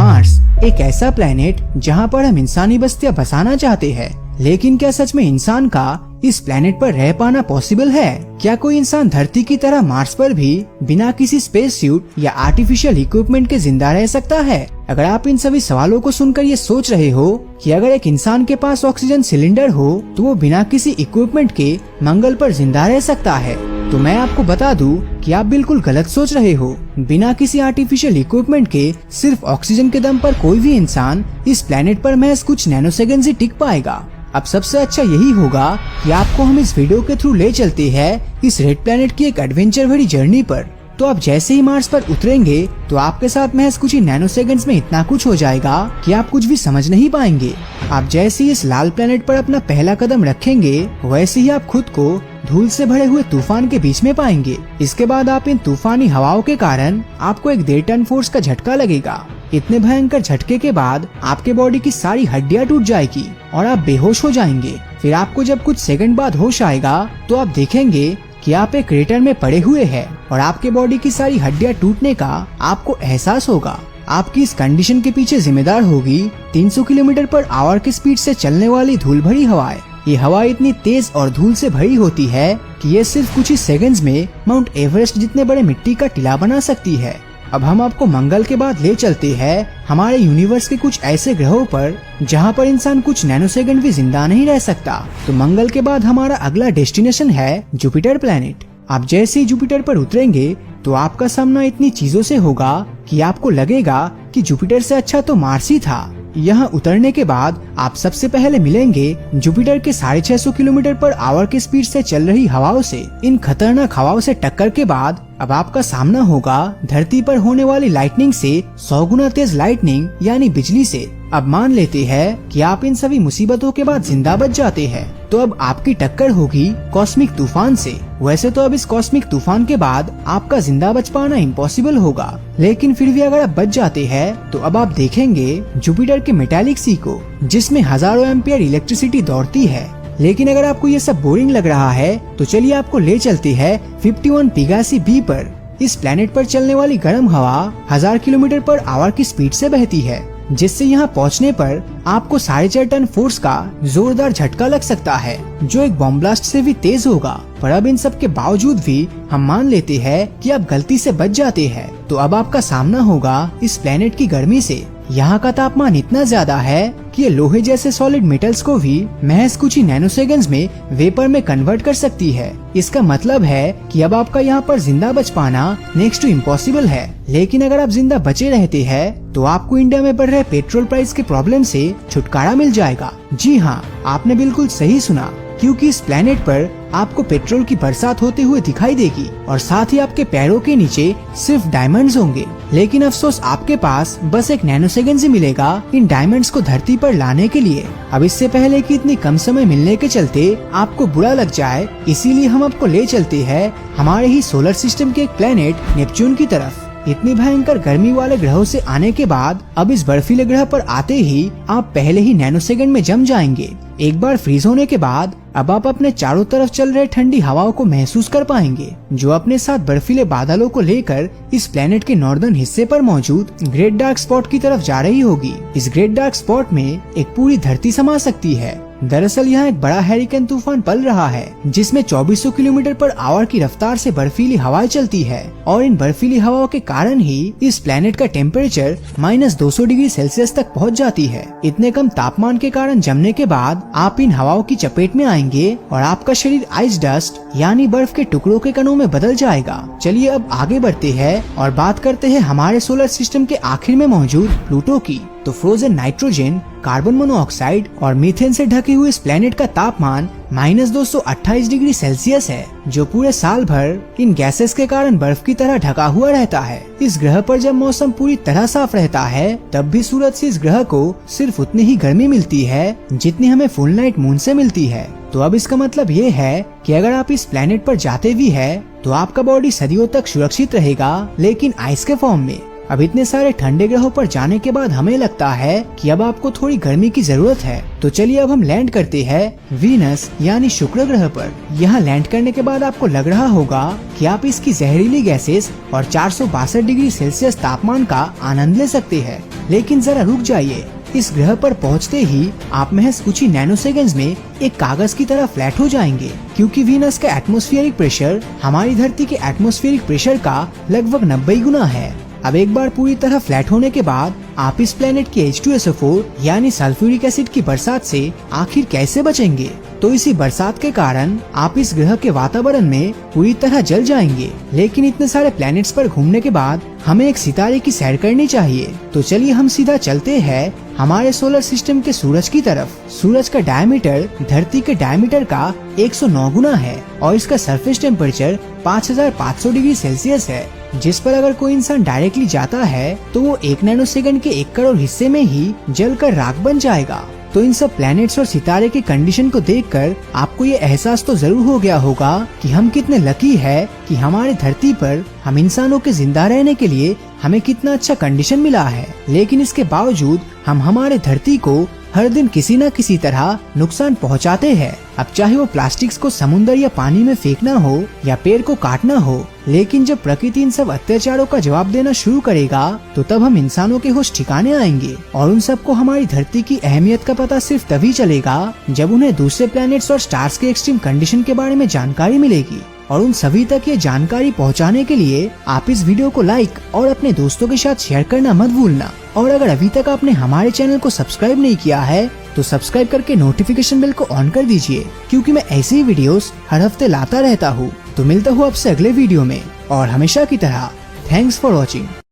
Mars एक ऐसा planet जहाँ पर हम इंसानी बस्तियां बसाना चाहते हैं, लेकिन क्या सच में इंसान का इस प्लेनेट पर रह पाना पॉसिबल है? क्या कोई इंसान धरती की तरह मार्स पर भी बिना किसी स्पेस सूट या आर्टिफिशियल इक्विपमेंट के जिंदा रह सकता है? अगर आप इन सभी सवालों को सुनकर ये सोच रहे हो कि अगर एक इंसान के पास ऑक्सीजन सिलेंडर हो तो वो बिना किसी इक्विपमेंट के मंगल पर जिंदा रह सकता है, तो मैं आपको बता दूं कि आप बिल्कुल गलत सोच रहे हो। बिना किसी आर्टिफिशियल इक्विपमेंट के सिर्फ ऑक्सीजन के दम पर कोई भी इंसान इस प्लेनेट पर महज कुछ नैनोसेकंड ही टिक पाएगा। अब सबसे अच्छा यही होगा कि आपको हम इस वीडियो के थ्रू ले चलते हैं इस रेड प्लेनेट की एक एडवेंचर भरी जर्नी पर। तो आप जैसे ही मार्स पर उतरेंगे तो आपके साथ महज कुछ ही नैनोसेकंड्स में इतना कुछ हो जाएगा कि आप कुछ भी समझ नहीं पाएंगे। आप जैसे ही इस लाल प्लेनेट पर अपना पहला कदम रखेंगे वैसे ही आप खुद को धूल से भरे हुए तूफान के बीच में पाएंगे। इसके बाद आप इन तूफानी हवाओं के कारण आपको एक 1.5 टन फोर्स का झटका लगेगा। इतने भयंकर झटके के बाद आपके बॉडी की सारी हड्डियां टूट जाएगी और आप बेहोश हो जाएंगे। फिर आपको जब कुछ सेकंड बाद होश आएगा तो आप देखेंगे कि आप एक क्रेटर में पड़े हुए हैं और आपके बॉडी की सारी हड्डियां टूटने का आपको एहसास होगा। आपकी इस कंडीशन के पीछे जिम्मेदार होगी 300 किलोमीटर पर आवर की स्पीड से चलने वाली धूल भरी हवाएं। ये हवा इतनी तेज और धूल से भरी होती है कि ये सिर्फ कुछ ही सेकंड्स में माउंट एवरेस्ट जितने बड़े मिट्टी का टीला बना सकती है। अब हम आपको मंगल के बाद ले चलते हैं हमारे यूनिवर्स के कुछ ऐसे ग्रहों पर जहां पर इंसान कुछ नैनोसेकंड भी जिंदा नहीं रह सकता। तो मंगल के बाद हमारा अगला डेस्टिनेशन है जुपिटर प्लेनेट। आप जैसे ही जुपिटर पर उतरेंगे तो आपका सामना इतनी चीजों से होगा कि आपको लगेगा कि जुपिटर से अच्छा तो मार्स ही था। यहाँ उतरने के बाद आप सबसे पहले मिलेंगे जुपिटर के 650 किलोमीटर पर आवर की स्पीड से चल रही हवाओं से। इन खतरनाक हवाओं से टक्कर के बाद अब आपका सामना होगा धरती पर होने वाली लाइटनिंग से 100 गुना तेज लाइटनिंग यानी बिजली से। अब मान लेते हैं कि आप इन सभी मुसीबतों के बाद जिंदा बच जाते हैं, तो अब आपकी टक्कर होगी कॉस्मिक तूफान से। वैसे तो अब इस कॉस्मिक तूफान के बाद आपका जिंदा बच पाना इम्पॉसिबल होगा, लेकिन फिर भी अगर आप बच जाते हैं तो अब आप देखेंगे जुपिटर के मेटालिक सी को जिसमें हजारों एम्पियर इलेक्ट्रिसिटी दौड़ती है। लेकिन अगर आपको ये सब बोरिंग लग रहा है तो चलिए आपको ले चलते हैं 51 पिगासी बी पर। इस प्लेनेट पर चलने वाली गर्म हवा 1000 किलोमीटर पर आवर की स्पीड से बहती है, जिससे यहाँ पहुँचने पर आपको 4.5 टन फोर्स का जोरदार झटका लग सकता है जो एक बॉम्ब ब्लास्ट से भी तेज होगा। पर अब इन सब के बावजूद भी हम मान लेते हैं कि आप गलती से बच जाते हैं, तो अब आपका सामना होगा इस प्लेनेट की गर्मी से। यहाँ का तापमान इतना ज्यादा है कि ये लोहे जैसे सॉलिड मेटल्स को भी महज कुछ ही नैनोसेकंड्स में वेपर में कन्वर्ट कर सकती है। इसका मतलब है कि अब आपका यहाँ पर जिंदा बच पाना नेक्स्ट टू इम्पॉसिबल है। लेकिन अगर आप जिंदा बचे रहते हैं तो आपको इंडिया में बढ़ रहे पेट्रोल प्राइस के प्रॉब्लम से छुटकारा मिल जाएगा। जी हाँ, आपने बिल्कुल सही सुना, क्योंकि इस प्लेनेट पर आपको पेट्रोल की बरसात होते हुए दिखाई देगी और साथ ही आपके पैरों के नीचे सिर्फ डायमंड्स होंगे। लेकिन अफसोस आपके पास बस एक नैनोसेकंड ही मिलेगा इन डायमंड्स को धरती पर लाने के लिए। अब इससे पहले कि इतनी कम समय मिलने के चलते आपको बुरा लग जाए, इसीलिए हम आपको ले चलते हैं हमारे ही सोलर सिस्टम के एक प्लेनेट नेपच्यून की तरफ। इतनी भयंकर गर्मी वाले ग्रहों से आने के बाद अब इस बर्फीले ग्रह पर आते ही आप पहले ही नैनोसेकंड में जम जाएंगे। एक बार फ्रीज होने के बाद अब आप अपने चारों तरफ चल रहे ठंडी हवाओं को महसूस कर पाएंगे जो अपने साथ बर्फीले बादलों को लेकर इस प्लेनेट के नॉर्दर्न हिस्से पर मौजूद ग्रेट डार्क स्पॉट की तरफ जा रही होगी। इस ग्रेट डार्क स्पॉट में एक पूरी धरती समा सकती है। दरअसल यहाँ एक बड़ा हैरिकेन तूफान पल रहा है जिसमें 2400 किलोमीटर पर आवर की रफ्तार से बर्फीली हवाएं चलती है और इन बर्फीली हवाओं के कारण ही इस प्लेनेट का टेम्परेचर -200 डिग्री सेल्सियस तक पहुँच जाती है। इतने कम तापमान के कारण जमने के बाद आप इन हवाओं की चपेट में आएंगे और आपका शरीर आइस डस्ट यानी बर्फ के टुकड़ों के कणों में बदल जाएगा। चलिए अब आगे बढ़ते हैं और बात करते हैं हमारे सोलर सिस्टम के आखिर में मौजूद प्लूटो की। तो फ्रोजन नाइट्रोजन, कार्बन मोनोऑक्साइड और मीथेन से ढके हुए इस प्लेनेट का तापमान -228 डिग्री सेल्सियस है, जो पूरे साल भर इन गैसेस के कारण बर्फ की तरह ढका हुआ रहता है। इस ग्रह पर जब मौसम पूरी तरह साफ रहता है तब भी सूरज से इस ग्रह को सिर्फ उतनी ही गर्मी मिलती है जितनी हमें फुल नाइट मून से मिलती है। तो अब इसका मतलब ये है कि अगर आप इस प्लेनेट पर जाते भी है तो आपका बॉडी सदियों तक सुरक्षित रहेगा, लेकिन आइस के फॉर्म में। अब इतने सारे ठंडे ग्रहों पर जाने के बाद हमें लगता है कि अब आपको थोड़ी गर्मी की जरूरत है, तो चलिए अब हम लैंड करते हैं वीनस यानी शुक्र ग्रह पर। यहाँ लैंड करने के बाद आपको लग रहा होगा कि आप इसकी जहरीली गैसेस और 462 डिग्री सेल्सियस तापमान का आनंद ले सकते हैं। लेकिन जरा रुक जाइए, इस ग्रह पर पहुंचते ही आप महज कुछ ही नैनो सेकंड्स में एक कागज की तरह फ्लैट हो जाएंगे, क्योंकि वीनस का एटमॉस्फेरिक प्रेशर हमारी धरती के एटमॉस्फेरिक प्रेशर का लगभग 90 गुना है। अब एक बार पूरी तरह फ्लैट होने के बाद आप इस प्लेनेट की H2SO4 यानी सल्फ्यूरिक एसिड की बरसात से आखिर कैसे बचेंगे? तो इसी बरसात के कारण आप इस ग्रह के वातावरण में पूरी तरह जल जाएंगे। लेकिन इतने सारे प्लैनेट्स पर घूमने के बाद हमें एक सितारे की सैर करनी चाहिए। तो चलिए हम सीधा चलते हैं हमारे सोलर सिस्टम के सूरज की तरफ। सूरज का डायमीटर धरती के डायमीटर का 109 गुना है और इसका सरफेस टेम्परेचर 5500 डिग्री सेल्सियस है, जिस पर अगर कोई इंसान डायरेक्टली जाता है तो वो 1 नैनो सेकंड के 1 करोड़ हिस्से में ही जलकर राख बन जाएगा। तो इन सब प्लैनेट्स और सितारे की कंडीशन को देखकर आपको ये एहसास तो जरूर हो गया होगा कि हम कितने लकी है कि हमारे धरती पर हम इंसानों के जिंदा रहने के लिए हमें कितना अच्छा कंडीशन मिला है। लेकिन इसके बावजूद हम हमारे धरती को हर दिन किसी न किसी तरह नुकसान पहुंचाते हैं। अब चाहे वो प्लास्टिक्स को समुद्र या पानी में फेंकना हो या पेड़ को काटना हो, लेकिन जब प्रकृति इन सब अत्याचारों का जवाब देना शुरू करेगा तो तब हम इंसानों के होश ठिकाने आएंगे और उन सबको हमारी धरती की अहमियत का पता सिर्फ तभी चलेगा जब उन्हें दूसरे प्लैनेट्स और स्टार्स के एक्सट्रीम कंडीशन के बारे में जानकारी मिलेगी। और उन सभी तक ये जानकारी पहुंचाने के लिए आप इस वीडियो को लाइक और अपने दोस्तों के साथ शेयर करना मत भूलना। और अगर अभी तक आपने हमारे चैनल को सब्सक्राइब नहीं किया है तो सब्सक्राइब करके नोटिफिकेशन बेल को ऑन कर दीजिए, क्योंकि मैं ऐसे ही वीडियोस हर हफ्ते लाता रहता हूँ। तो मिलता हूँ आपसे अगले वीडियो में और हमेशा की तरह थैंक्स फॉर वॉचिंग।